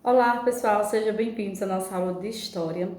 Olá, pessoal, sejam bem-vindos à nossa aula de História.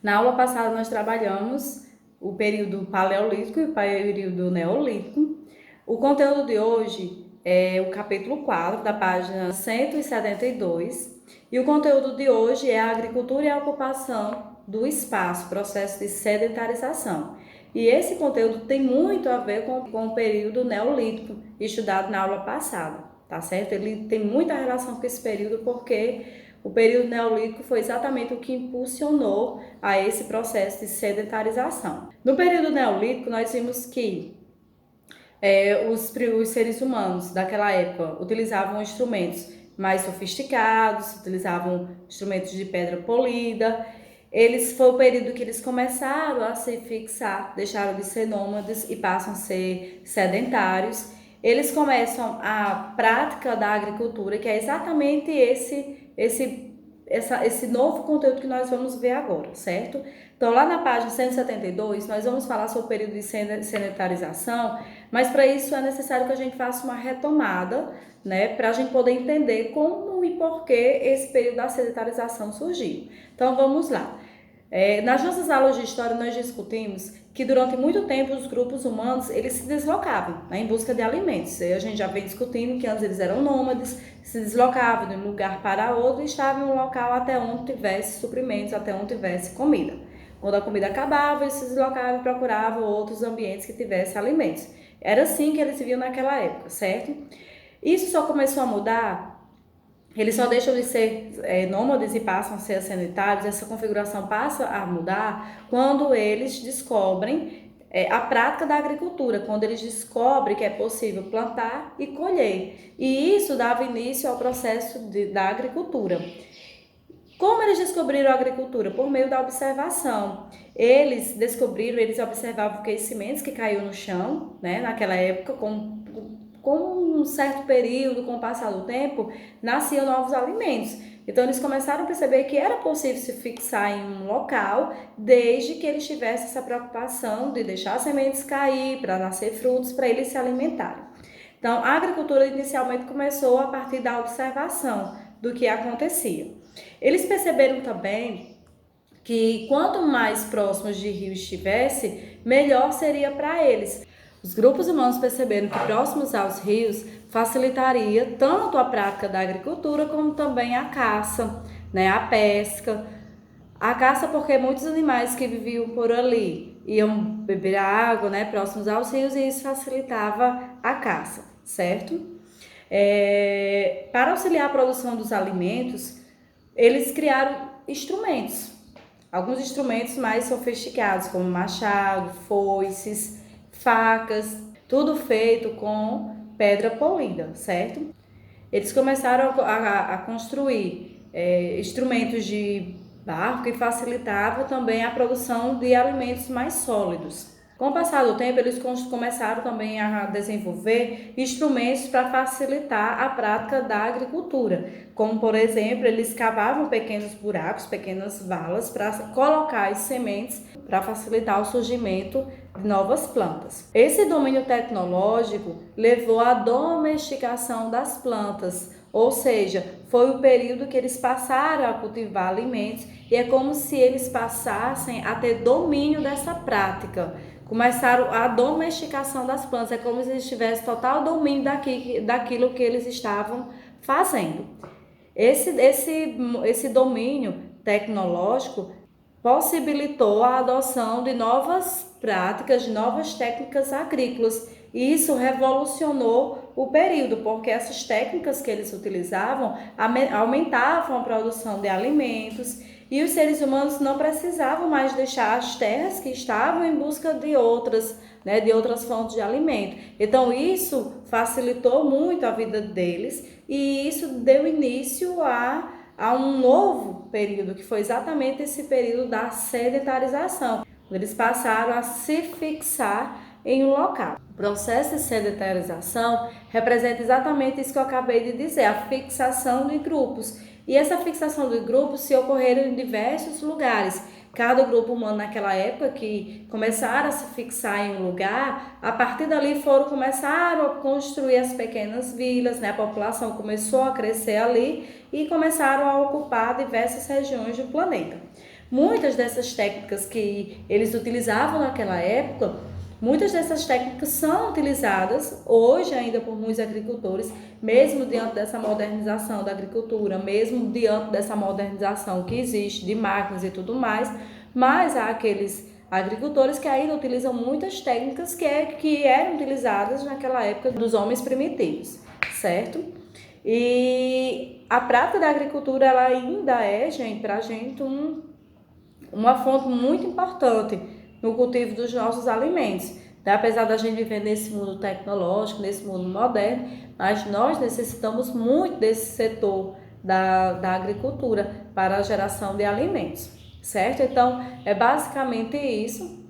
Na aula passada, nós trabalhamos o período Paleolítico e o período Neolítico. O conteúdo de hoje é o capítulo 4, da página 172, e o conteúdo de hoje é a agricultura e a ocupação do espaço, processo de sedentarização. E esse conteúdo tem muito a ver com o período Neolítico, estudado na aula passada. Tá certo? Ele tem muita relação com esse período porque o período neolítico foi exatamente o que impulsionou a esse processo de sedentarização. No período neolítico, nós vimos que os seres humanos daquela época utilizavam instrumentos mais sofisticados, utilizavam instrumentos de pedra polida. Foi o período que eles começaram a se fixar, deixaram de ser nômades e passam a ser sedentários. Eles começam a prática da agricultura, que é exatamente esse novo conteúdo que nós vamos ver agora, certo? Então, lá na página 172, nós vamos falar sobre o período de sedentarização, mas para isso é necessário que a gente faça uma retomada, né, para a gente poder entender como e por que esse período da sedentarização surgiu. Então, vamos lá. Nas nossas aulas de história, nós discutimos que durante muito tempo os grupos humanos eles se deslocavam, né, em busca de alimentos. A gente já vem discutindo que antes eles eram nômades, se deslocavam de um lugar para outro e estavam em um local até onde tivesse suprimentos, até onde tivesse comida. Quando a comida acabava, eles se deslocavam e procuravam outros ambientes que tivessem alimentos. Era assim que eles viviam naquela época, certo? Isso só começou a mudar. Eles só deixam de ser nômades e passam a ser sedentários. Essa configuração passa a mudar quando eles descobrem a prática da agricultura, quando eles descobrem que é possível plantar e colher. E isso dava início ao processo da agricultura. Como eles descobriram a agricultura? Por meio da observação. Eles observavam que sementes que caíam no chão, né, naquela época, com um certo período, com o passar do tempo, nasciam novos alimentos. Então, eles começaram a perceber que era possível se fixar em um local, desde que eles tivessem essa preocupação de deixar as sementes cair, para nascer frutos, para eles se alimentarem. Então, a agricultura inicialmente começou a partir da observação do que acontecia. Eles perceberam também que quanto mais próximos de rios estivesse, melhor seria para eles. Os grupos humanos perceberam que próximos aos rios facilitaria tanto a prática da agricultura como também a caça, né, a pesca. A caça porque muitos animais que viviam por ali iam beber água, né, próximos aos rios, e isso facilitava a caça, certo? Para auxiliar a produção dos alimentos, eles criaram instrumentos, alguns instrumentos mais sofisticados, como machado, foices, facas, tudo feito com pedra polida, certo? Eles começaram a construir instrumentos de barro que facilitavam também a produção de alimentos mais sólidos. Com o passar do tempo, eles começaram também a desenvolver instrumentos para facilitar a prática da agricultura, como, por exemplo, eles cavavam pequenos buracos, pequenas valas para colocar as sementes para facilitar o surgimento de novas plantas. Esse domínio tecnológico levou à domesticação das plantas, ou seja, foi o período que eles passaram a cultivar alimentos e é como se eles passassem a ter domínio dessa prática. Começaram a domesticação das plantas, é como se eles tivessem total domínio daquilo que eles estavam fazendo. Esse domínio tecnológico possibilitou a adoção de novas práticas, de novas técnicas agrícolas. E isso revolucionou o período, porque essas técnicas que eles utilizavam aumentavam a produção de alimentos e os seres humanos não precisavam mais deixar as terras que estavam em busca de outras, né, de outras fontes de alimento. Então isso facilitou muito a vida deles e isso deu início a um novo período, que foi exatamente esse período da sedentarização. Eles passaram a se fixar em um local. O processo de sedentarização representa exatamente isso que eu acabei de dizer, a fixação de grupos. E essa fixação de grupos se ocorreram em diversos lugares, cada grupo humano naquela época que começaram a se fixar em um lugar, a partir dali começaram a construir as pequenas vilas, né? A população começou a crescer ali e começaram a ocupar diversas regiões do planeta. Muitas dessas técnicas que eles utilizavam naquela época, muitas dessas técnicas são utilizadas hoje ainda por muitos agricultores, mesmo diante dessa modernização da agricultura, mesmo diante dessa modernização que existe de máquinas e tudo mais, mas há aqueles agricultores que ainda utilizam muitas técnicas que eram utilizadas naquela época dos homens primitivos, certo? E a prática da agricultura ela ainda é, gente, para a gente uma fonte muito importante no cultivo dos nossos alimentos. Tá? Apesar da gente viver nesse mundo tecnológico, nesse mundo moderno, mas nós necessitamos muito desse setor da agricultura para a geração de alimentos, certo? Então, é basicamente isso,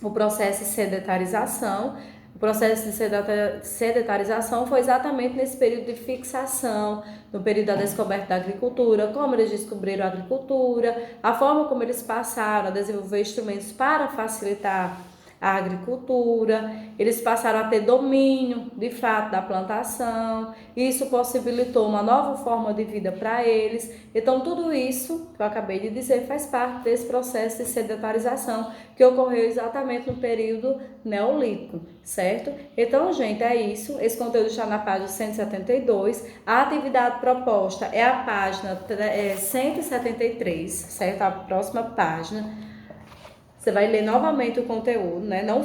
o processo de sedentarização. O processo de sedentarização foi exatamente nesse período de fixação, no período da descoberta da agricultura, como eles descobriram a agricultura, a forma como eles passaram a desenvolver instrumentos para facilitar a agricultura, eles passaram a ter domínio, de fato, da plantação, isso possibilitou uma nova forma de vida para eles. Então, tudo isso que eu acabei de dizer faz parte desse processo de sedentarização que ocorreu exatamente no período neolítico, certo? Então, gente, é isso. Esse conteúdo está na página 172. A atividade proposta é a página 173, certo? A próxima página. Você vai ler novamente o conteúdo, né? Não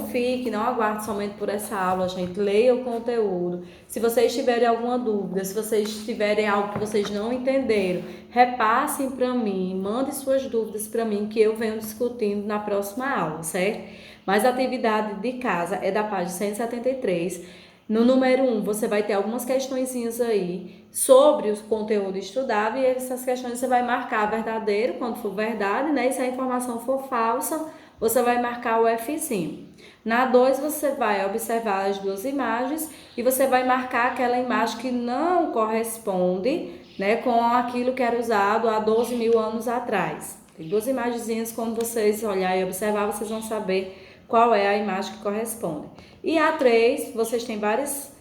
aguarde somente por essa aula, gente. Leia o conteúdo. Se vocês tiverem alguma dúvida, se vocês tiverem algo que vocês não entenderam, repassem para mim, mandem suas dúvidas para mim, que eu venho discutindo na próxima aula, certo? Mas a atividade de casa é da página 173. No número 1, você vai ter algumas questõezinhas aí sobre o conteúdo estudado e essas questões você vai marcar verdadeiro quando for verdade, né? E se a informação for falsa, você vai marcar o Fzinho. Na 2, você vai observar as duas imagens e você vai marcar aquela imagem que não corresponde, né, com aquilo que era usado há 12 mil anos atrás. Tem duas imagenzinhas, quando vocês olharem e observar, vocês vão saber qual é a imagem que corresponde. E a 3, vocês têm várias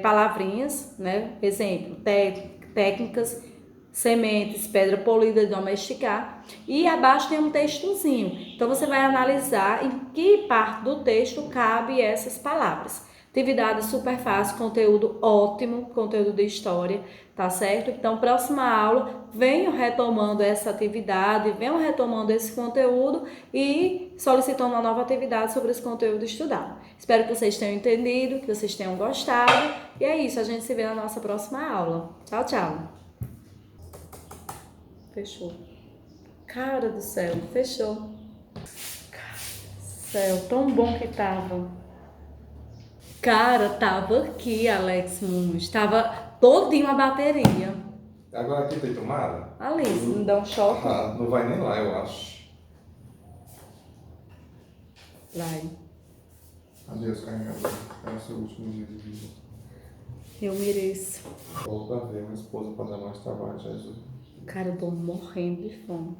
palavrinhas, né? Exemplo, técnicas, sementes, pedra polida de domesticar, e abaixo tem um textozinho. Então você vai analisar em que parte do texto cabe essas palavras. Atividade super fácil, conteúdo ótimo, conteúdo de história, tá certo? Então, próxima aula, venham retomando essa atividade, venham retomando esse conteúdo e solicitando uma nova atividade sobre esse conteúdo estudado. Espero que vocês tenham entendido, que vocês tenham gostado. E é isso, a gente se vê na nossa próxima aula. Tchau, tchau. Fechou. Cara do céu, fechou. Cara do céu, tão bom que tava. Cara, tava aqui, Alex Nunes. Tava todinho a bateria. Agora aqui tem tomada? Alice, não dá um choque? Ah, não vai nem lá, eu acho. Vai. Adeus, carregador. É o seu último dia de vida. Eu mereço. Volta a ver uma esposa para dar mais trabalho, Jesus. Cara, eu tô morrendo de fome.